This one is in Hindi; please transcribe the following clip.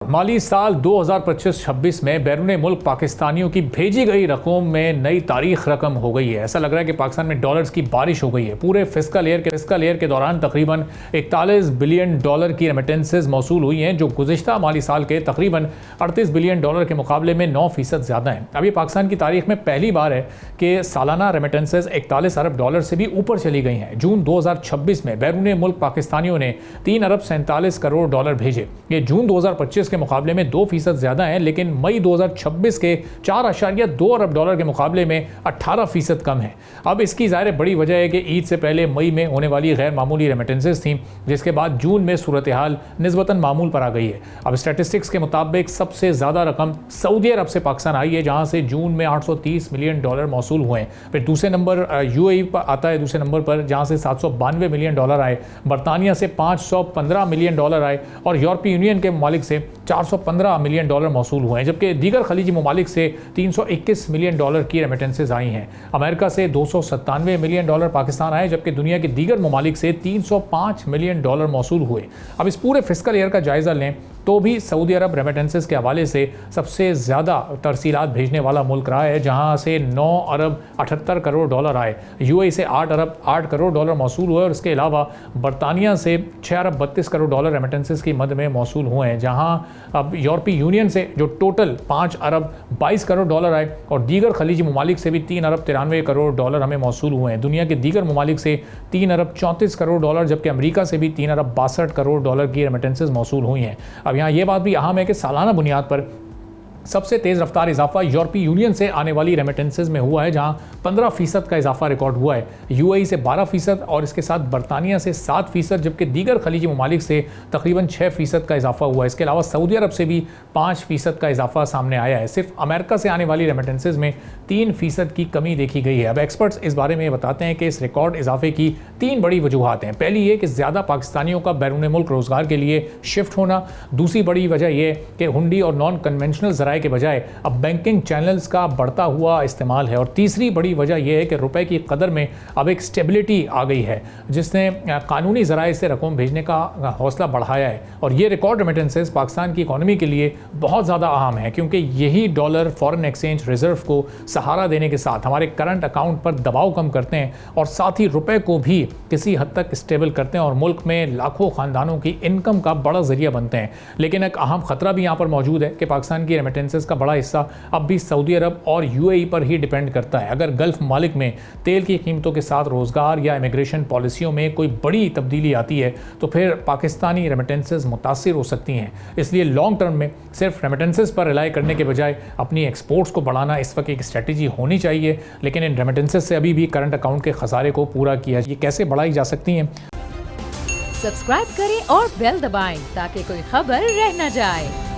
माली साल 2025-26 में बैरून मुल्क पाकिस्तानियों की भेजी गई रकम में नई तारीख रकम हो गई है। ऐसा लग रहा है कि पाकिस्तान में डॉलर्स की बारिश हो गई है। पूरे फिस्कल ईयर के दौरान तकरीबन 41 बिलियन डॉलर की रेमिटेंसेज मौसूल हुई हैं, जो गुज़िश्ता माली साल के तकरीबन 38 बिलियन डॉलर के मुकाबले में 9% ज़्यादा हैं। अब ये पाकिस्तान की तारीख में पहली बार है कि सालाना रेमिटेंसेज 41 अरब डॉलर से भी ऊपर चली गई हैं। जून 2026 में बैरून मुल्क पाकिस्तानियों ने 3 अरब 47 करोड़ डॉलर भेजे। ये जून 2025 के मुकाबले में 2% ज़्यादा है, लेकिन मई 2026 के 4.2 अरब डॉलर के मुकाबले में 18% कम है। अब इसकी ज़ाहिर बड़ी वजह है कि ईद से पहले मई में होने वाली गैर मामूली रेमिटेंसेज थी, जिसके बाद जून में सूरत हाल निस्बतन मामूल पर आ गई है। अब स्टैटिस्टिक्स के मुताबिक सबसे ज़्यादा रकम सऊदी अरब से पाकिस्तान आई है, जहाँ से जून में 830 मिलियन डॉलर मौसूल हुए हैं। फिर दूसरे नंबर UAE पर आता है, दूसरे नंबर पर, जहाँ से 792 मिलियन डॉलर आए। बरतानिया से 515 मिलियन डॉलर आए और यूरोपीय यूनियन के ममालिक से 415 मिलियन डॉलर मौसूल हुए हैं, जबकि दीगर खलीजी ममालिक से 321 मिलियन डॉलर की रेमिटेंसेज आई हैं। अमेरिका से 297 मिलियन डॉलर पाकिस्तान आए, जबकि दुनिया के दीगर ममालिक से 305 मिलियन डॉलर मौसूल हुए। अब इस पूरे फिस्कल ईयर का जायज़ा लें तो भी सऊदी अरब रेमिटेंसेज के हवाले से सबसे ज़्यादा तरसीलात भेजने वाला मुल्क रहा है, जहां से 9 अरब 78 करोड़ डॉलर आए। UAE से 8 अरब 8 करोड़ डॉलर मौसूल हुए और इसके अलावा बरतानिया से 6 अरब 32 करोड़ डॉलर रेमिटेंसेज की मद में मौसूल हुए हैं, जहां अब यूरोपीय यूनियन से जो टोटल 5 अरब 22 करोड़ डॉलर आए और दीगर खलीजी ममालिक से भी 3 अरब 93 करोड़ डॉलर हमें मौसूल हुए हैं। दुनिया के दीगर ममालिक से 3 अरब 34 करोड़ डॉलर, जबकि अमेरिका से भी 3 अरब 62 करोड़ डॉलर की रेमिटेंसेज मौसूल हुई हैं। अब यहाँ ये बात भी अहम है कि सालाना बुनियाद पर सबसे तेज़ रफ्तार इजाफा यूरोपीय यूनियन से आने वाली रेमिटेंसेज में हुआ है, जहां 15% का इजाफा रिकॉर्ड हुआ है। UAE से 12% और इसके साथ बरतानिया से 7%, जबकि दीगर खलीजी ममालिक से तकरीबन 6% का इजाफा हुआ है। इसके अलावा सऊदी अरब से भी 5% का इजाफा सामने आया है। सिर्फ अमेरिका से आने वाली रेमिटेंसेज में 3% की कमी देखी गई है। अब एक्सपर्ट्स इस बारे में बताते हैं कि इस रिकॉर्ड इजाफे की 3 बड़ी वजूहात हैं। पहली ये कि ज़्यादा पाकिस्तानियों का बैरून मुल्क रोज़गार के लिए शिफ्ट होना। दूसरी बड़ी वजह यह कि हुंडी और नॉन कन्वेंशनल ज़राए के बजाय अब बैंकिंग चैनल्स का बढ़ता हुआ इस्तेमाल है। और तीसरी बड़ी वजह यह है कि रुपए की कदर में अब एक स्टेबिलिटी आ गई है, जिसने कानूनी ज़राए से रकम भेजने का हौसला बढ़ाया है। और ये रिकॉर्ड रेमिटेंसेज पाकिस्तान की इकॉनमी के लिए बहुत ज़्यादा अहम है, क्योंकि यही डॉलर फॉरेन एक्सचेंज रिजर्व को सहारा देने के साथ हमारे करंट अकाउंट पर दबाव कम करते हैं और साथ ही रुपए को भी किसी हद तक स्टेबल करते हैं और मुल्क में लाखों ख़ानदानों की इनकम का बड़ा ज़रिया बनते हैं। लेकिन एक अहम ख़तरा भी यहाँ पर मौजूद है कि पाकिस्तान की रेमिटेंसेज का बड़ा हिस्सा अब भी सऊदी अरब और UAE पर ही डिपेंड करता है। अगर गल्फ मालिक में तेल की कीमतों के साथ रोज़गार या इमिग्रेशन पॉलिसियों में कोई बड़ी तब्दीली आती है तो फिर पाकिस्तानी रेमिटेंसेज मुतासिर हो सकती हैं। इसलिए लॉन्ग टर्म में सिर्फ रेमिटेंसेज पर रिलाई करने के बजाय अपनी एक्सपोर्ट्स को बढ़ाना इस वक्त एक स्ट्रेटजी होनी चाहिए। लेकिन इन रेमिटेंसेज से अभी भी करंट अकाउंट के खसारे को पूरा किया, ये कैसे बढ़ाई जा सकती हैं? सब्सक्राइब करें और बेल दबाएं ताकि कोई खबर रह न जाए।